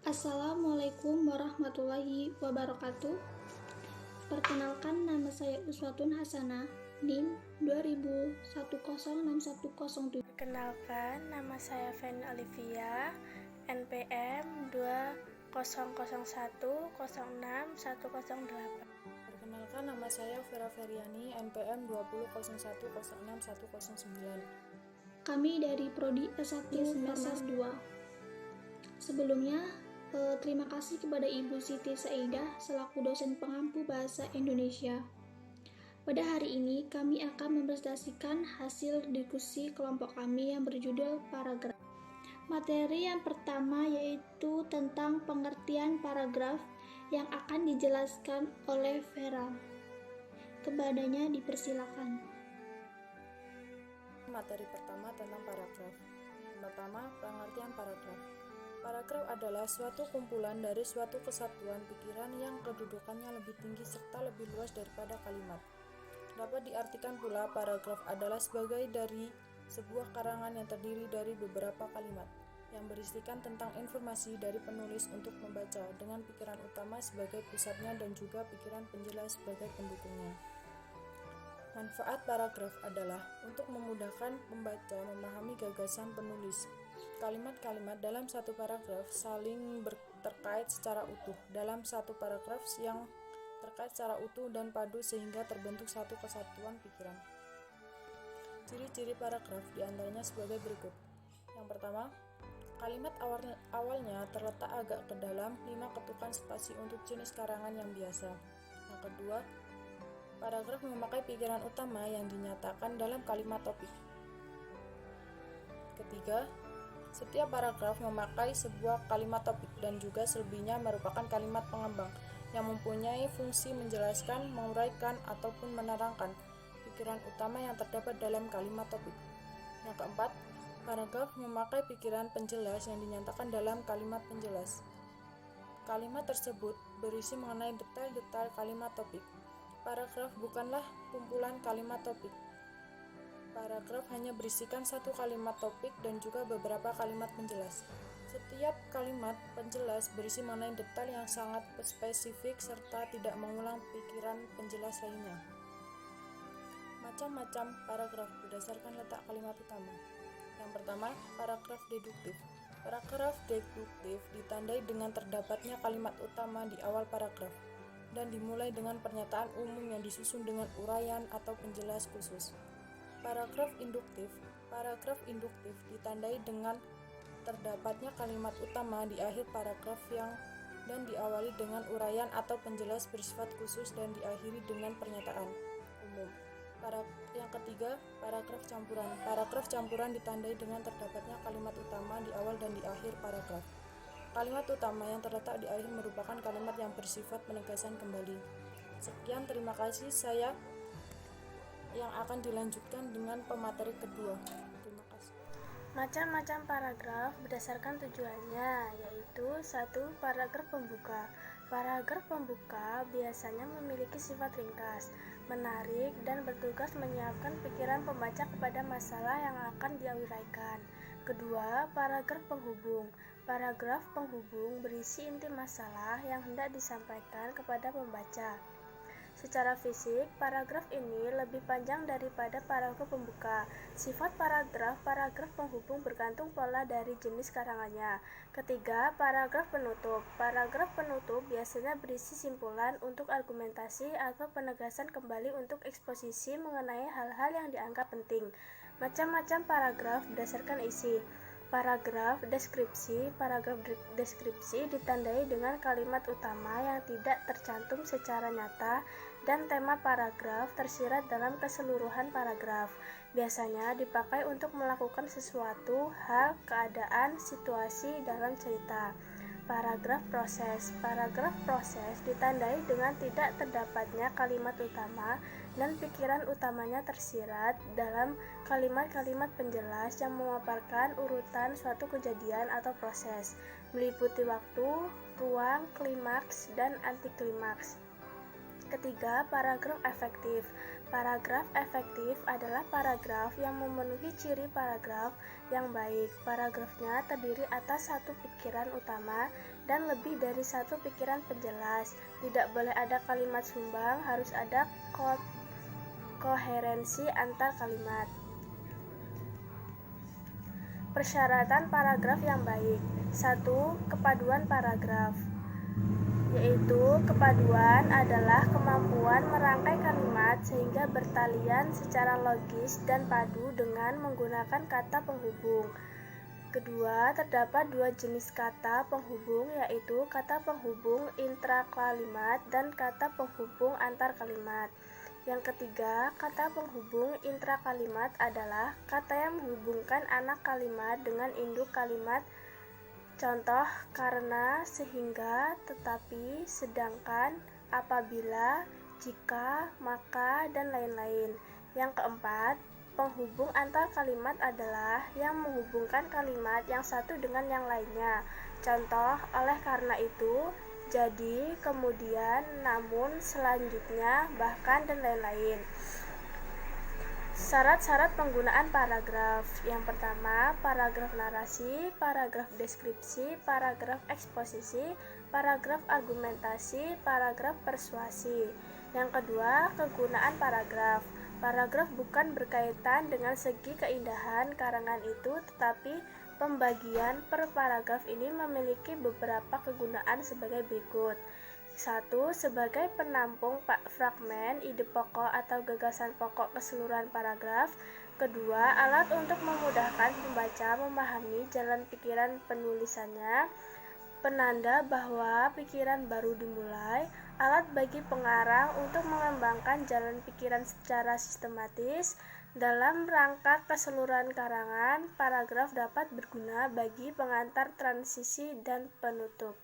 Assalamualaikum warahmatullahi wabarakatuh. Perkenalkan, nama saya Uswatun Hasanah, NIM 20106107. Perkenalkan, nama saya Feni Olivia, NPM 2001061108. Perkenalkan, nama saya Vera Feriani, NPM 2001061109. Kami dari Prodi S1 semester 2. Sebelumnya, terima kasih kepada Ibu Siti Saidah selaku dosen pengampu bahasa Indonesia. Pada hari ini kami akan mempresentasikan hasil diskusi kelompok kami yang berjudul paragraf. Materi yang pertama yaitu tentang pengertian paragraf yang akan dijelaskan oleh Vera. Kepadanya dipersilakan. Materi pertama tentang paragraf. Pertama, pengertian paragraf. Paragraf adalah suatu kumpulan dari suatu kesatuan pikiran yang kedudukannya lebih tinggi serta lebih luas daripada kalimat. Dapat diartikan pula paragraf adalah sebagai dari sebuah karangan yang terdiri dari beberapa kalimat yang berisikan tentang informasi dari penulis untuk membaca dengan pikiran utama sebagai pusatnya dan juga pikiran penjelas sebagai pendukungnya. Manfaat paragraf adalah untuk memudahkan pembaca memahami gagasan penulis. Kalimat-kalimat dalam satu paragraf saling terkait secara utuh dalam satu paragraf yang terkait secara utuh dan padu sehingga terbentuk satu kesatuan pikiran. Ciri-ciri paragraf diantaranya sebagai berikut. Yang pertama, kalimat awalnya terletak agak ke dalam 5 ketukan spasi untuk jenis karangan yang biasa. Yang kedua, paragraf memakai pikiran utama yang dinyatakan dalam kalimat topik. Ketiga, setiap paragraf memakai sebuah kalimat topik dan juga selebihnya merupakan kalimat pengembang yang mempunyai fungsi menjelaskan, menguraikan, ataupun menerangkan pikiran utama yang terdapat dalam kalimat topik. Yang keempat, paragraf memakai pikiran penjelas yang dinyatakan dalam kalimat penjelas. Kalimat tersebut berisi mengenai detail-detail kalimat topik. Paragraf bukanlah kumpulan kalimat topik. Paragraf hanya berisikan satu kalimat topik dan juga beberapa kalimat penjelas. Setiap kalimat penjelas berisi mengenai detail yang sangat spesifik serta tidak mengulang pikiran penjelas lainnya. Macam-macam paragraf berdasarkan letak kalimat utama. Yang pertama, paragraf deduktif. Paragraf deduktif ditandai dengan terdapatnya kalimat utama di awal paragraf dan dimulai dengan pernyataan umum yang disusun dengan uraian atau penjelas khusus. Paragraf induktif. Paragraf induktif ditandai dengan terdapatnya kalimat utama di akhir paragraf dan diawali dengan uraian atau penjelas bersifat khusus dan diakhiri dengan pernyataan umum. Yang ketiga, paragraf campuran. Paragraf campuran ditandai dengan terdapatnya kalimat utama di awal dan di akhir paragraf. Kalimat utama yang terletak di akhir merupakan kalimat yang bersifat penegasan kembali. Sekian, terima kasih. Saya yang akan dilanjutkan dengan pemateri kedua. Terima kasih. Macam-macam paragraf berdasarkan tujuannya, yaitu 1. Paragraf pembuka. Paragraf pembuka biasanya memiliki sifat ringkas, menarik, dan bertugas menyiapkan pikiran pembaca kepada masalah yang akan diuraikan. Kedua, paragraf penghubung. Paragraf penghubung berisi inti masalah yang hendak disampaikan kepada pembaca. Secara fisik, paragraf ini lebih panjang daripada paragraf pembuka. Sifat paragraf penghubung bergantung pola dari jenis karangannya. Ketiga, paragraf penutup. Paragraf penutup biasanya berisi simpulan untuk argumentasi atau penegasan kembali untuk eksposisi mengenai hal-hal yang dianggap penting. Macam-macam paragraf berdasarkan isi. Paragraf deskripsi. Paragraf deskripsi ditandai dengan kalimat utama yang tidak tercantum secara nyata dan tema paragraf tersirat dalam keseluruhan paragraf. Biasanya dipakai untuk melakukan sesuatu, hal, keadaan, situasi dalam cerita. Paragraf proses. Paragraf proses ditandai dengan tidak terdapatnya kalimat utama dan pikiran utamanya tersirat dalam kalimat-kalimat penjelas yang memaparkan urutan suatu kejadian atau proses, meliputi waktu, ruang, klimaks, dan antiklimaks. Ketiga, paragraf efektif. Paragraf efektif adalah paragraf yang memenuhi ciri paragraf yang baik. Paragrafnya terdiri atas satu pikiran utama dan lebih dari satu pikiran penjelas. Tidak boleh ada kalimat sumbang, harus ada koherensi antar kalimat. Persyaratan paragraf yang baik. 1. Kepaduan paragraf, yaitu kepaduan adalah kemampuan merangkai kalimat sehingga bertalian secara logis dan padu dengan menggunakan kata penghubung. Kedua, terdapat dua jenis kata penghubung, yaitu kata penghubung intrakalimat dan kata penghubung antar kalimat. Yang ketiga, kata penghubung intrakalimat adalah kata yang menghubungkan anak kalimat dengan induk kalimat. Contoh, karena, sehingga, tetapi, sedangkan, apabila, jika, maka, dan lain-lain. Yang keempat, penghubung antar kalimat adalah yang menghubungkan kalimat yang satu dengan yang lainnya. Contoh, oleh karena itu, jadi, kemudian, namun, selanjutnya, bahkan, dan lain-lain. Syarat-syarat penggunaan paragraf. Yang pertama, paragraf narasi, paragraf deskripsi, paragraf eksposisi, paragraf argumentasi, paragraf persuasi. Yang kedua, kegunaan paragraf. Paragraf bukan berkaitan dengan segi keindahan karangan itu, tetapi pembagian per paragraf ini memiliki beberapa kegunaan sebagai berikut. 1. Sebagai penampung fragmen, ide pokok atau gagasan pokok keseluruhan paragraf. Kedua, alat untuk memudahkan pembaca memahami jalan pikiran penulisannya. Penanda bahwa pikiran baru dimulai. Alat bagi pengarang untuk mengembangkan jalan pikiran secara sistematis. Dalam rangka keseluruhan karangan, paragraf dapat berguna bagi pengantar transisi dan penutup.